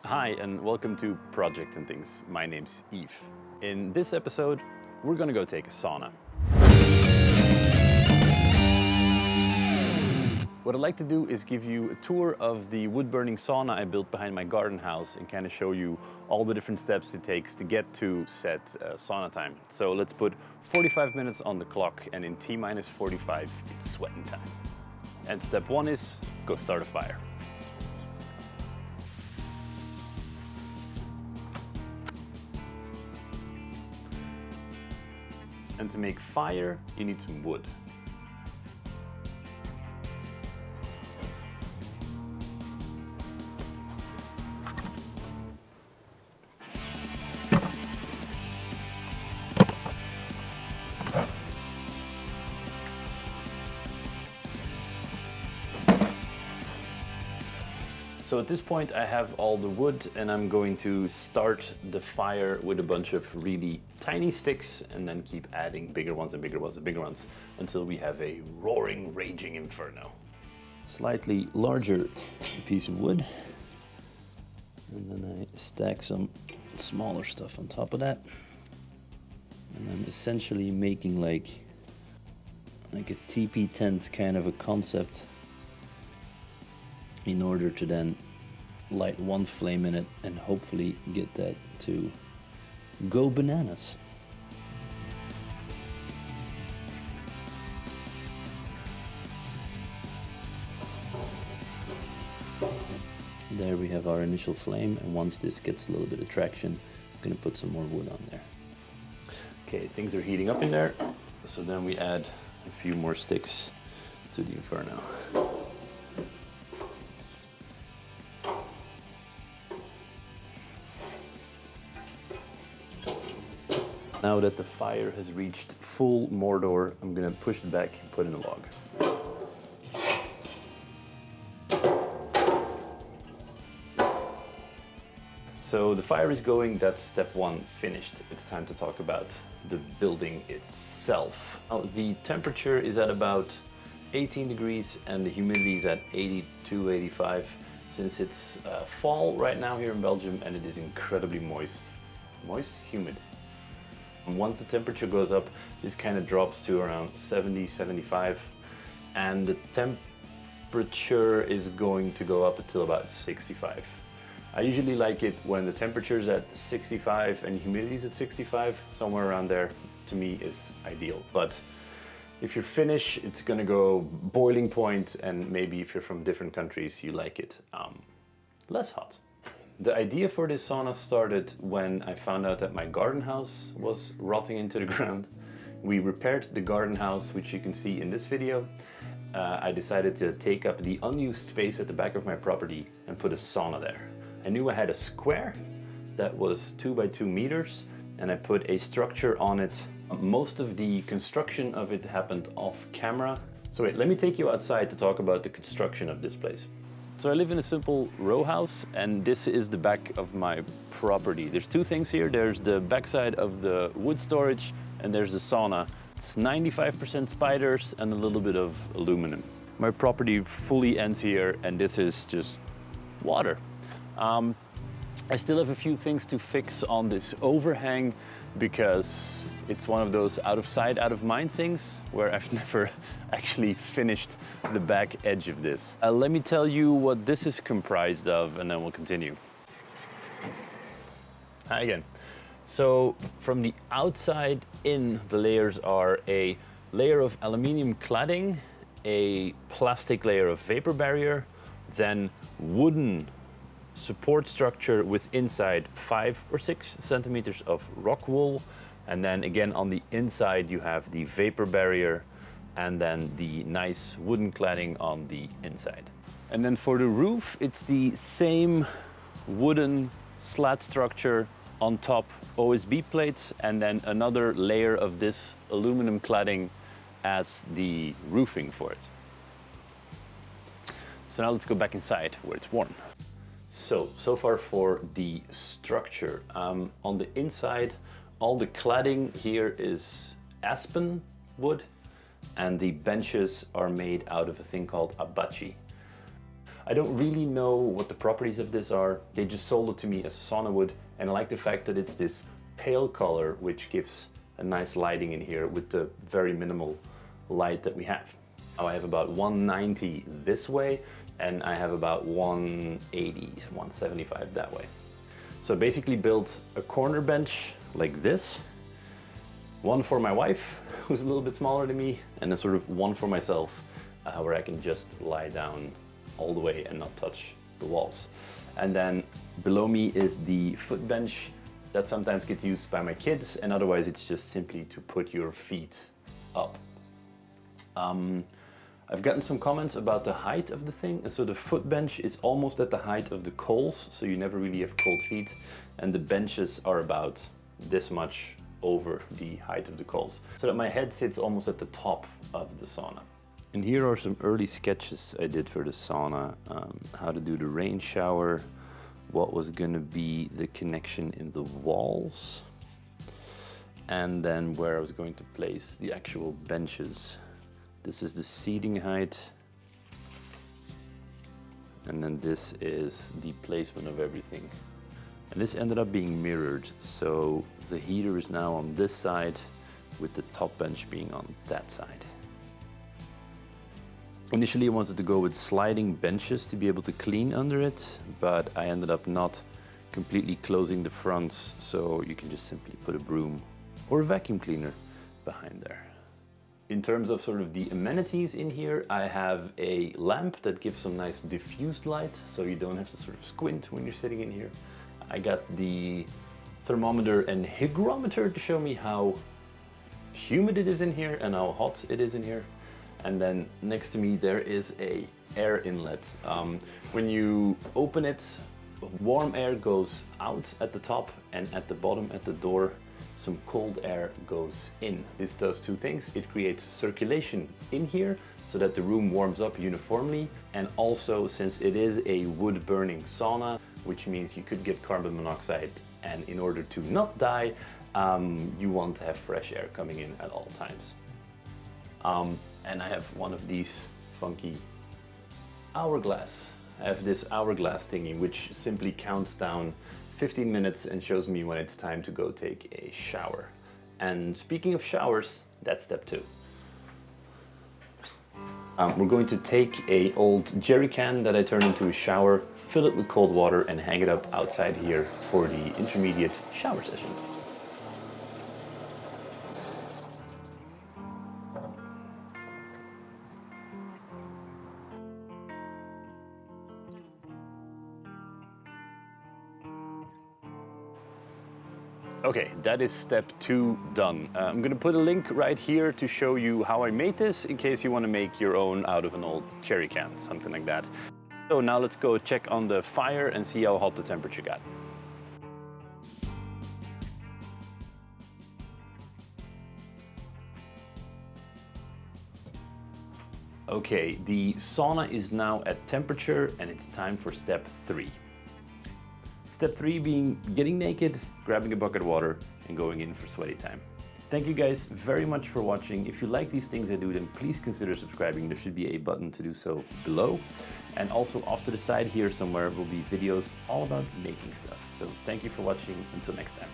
Hi and welcome to Projects and Things. My name's Yves. In this episode, we're gonna go take a sauna. What I'd like to do is give you a tour of the wood-burning sauna I built behind my garden house and kind of show you all the different steps it takes to get to set sauna time. So let's put 45 minutes on the clock, and in T-minus 45, it's sweating time. And step one is go start a fire. And to make fire, you need some wood. So at this point I have all the wood, and I'm going to start the fire with a bunch of really tiny sticks and then keep adding bigger ones and bigger ones and bigger ones until we have a roaring, raging inferno. Slightly larger piece of wood, and then I stack some smaller stuff on top of that. And I'm essentially making like a teepee tent kind of a concept, in order to then light one flame in it and hopefully get that to go bananas. There we have our initial flame, and once this gets a little bit of traction, I'm gonna put some more wood on there. Okay, things are heating up in there, so then we add a few more sticks to the inferno. Now that the fire has reached full Mordor, I'm gonna push it back and put in a log. So the fire is going, that's step one finished. It's time to talk about the building itself. Now, the temperature is at about 18 degrees and the humidity is at 82, 85. Since it's fall right now here in Belgium, and it is incredibly moist, humid. Once the temperature goes up, this kind of drops to around 70, 75, and the temperature is going to go up until about 65. I usually like it when the temperature is at 65 and humidity is at 65, somewhere around there, to me is ideal. But if you're Finnish, it's gonna go boiling point, and maybe if you're from different countries, you like it less hot. The idea for this sauna started when I found out that my garden house was rotting into the ground. We repaired the garden house, which you can see in this video. I decided to take up the unused space at the back of my property and put a sauna there. I knew I had a square that was 2 by 2 meters, and I put a structure on it. Most of the construction of it happened off camera. So wait, let me take you outside to talk about the construction of this place. So I live in a simple row house, and this is the back of my property. There's two things here. There's the backside of the wood storage, and there's the sauna. It's 95% spiders and a little bit of aluminum. My property fully ends here, and this is just water. I still have a few things to fix on this overhang, because it's one of those out of sight, out of mind things where I've never actually finished the back edge of this. Let me tell you what this is comprised of, and then we'll continue. Again, so from the outside in, the layers are a layer of aluminium cladding, a plastic layer of vapor barrier, then wooden support structure with inside 5 or 6 centimeters of rock wool, and then again on the inside you have the vapor barrier and then the nice wooden cladding on the inside. And then for the roof, it's the same wooden slat structure on top, OSB plates, and then another layer of this aluminum cladding as the roofing for it. So now let's go back inside where it's warm. So far for the structure. On the inside, all the cladding here is aspen wood, and the benches are made out of a thing called abachi. I don't really know what the properties of this are. They just sold it to me as sauna wood, and I like the fact that it's this pale color, which gives a nice lighting in here with the very minimal light that we have. I have about 190 this way, and I have about 180, 175 that way. So I basically built a corner bench like this, one for my wife, who's a little bit smaller than me, and then sort of one for myself, where I can just lie down all the way and not touch the walls. And then below me is the foot bench that sometimes gets used by my kids, and otherwise it's just simply to put your feet up. I've gotten some comments about the height of the thing, and so the foot bench is almost at the height of the coals, so you never really have cold feet, and the benches are about this much over the height of the coals, so that my head sits almost at the top of the sauna. And here are some early sketches I did for the sauna, how to do the rain shower, what was gonna be the connection in the walls, and then where I was going to place the actual benches. This is the seating height, and then this is the placement of everything. And this ended up being mirrored, so the heater is now on this side with the top bench being on that side. Initially I wanted to go with sliding benches to be able to clean under it, but I ended up not completely closing the fronts, so you can just simply put a broom or a vacuum cleaner behind there. In terms of sort of the amenities in here, I have a lamp that gives some nice diffused light, so you don't have to sort of squint when you're sitting in here. I got the thermometer and hygrometer to show me how humid it is in here and how hot it is in here. And then next to me there is a air inlet. When you open it, warm air goes out at the top, and at the bottom at the door some cold air goes in. This does two things. It creates circulation in here so that the room warms up uniformly, and also, since it is a wood-burning sauna, which means you could get carbon monoxide, and in order to not die, you want to have fresh air coming in at all times. And I have one of these funky hourglass. I have this hourglass thingy which simply counts down 15 minutes and shows me when it's time to go take a shower. And speaking of showers, that's step 2. We're going to take an old jerry can that I turned into a shower, fill it with cold water, and hang it up outside here for the intermediate shower session. Okay, that is step 2 done. I'm gonna put a link right here to show you how I made this, in case you want to make your own out of an old cherry can, something like that. So now let's go check on the fire and see how hot the temperature got. Okay, the sauna is now at temperature, and it's time for step 3. Step 3 being getting naked, grabbing a bucket of water, and going in for sweaty time. Thank you guys very much for watching. If you like these things I do, then please consider subscribing. There should be a button to do so below. And also off to the side here somewhere will be videos all about making stuff. So thank you for watching. Until next time.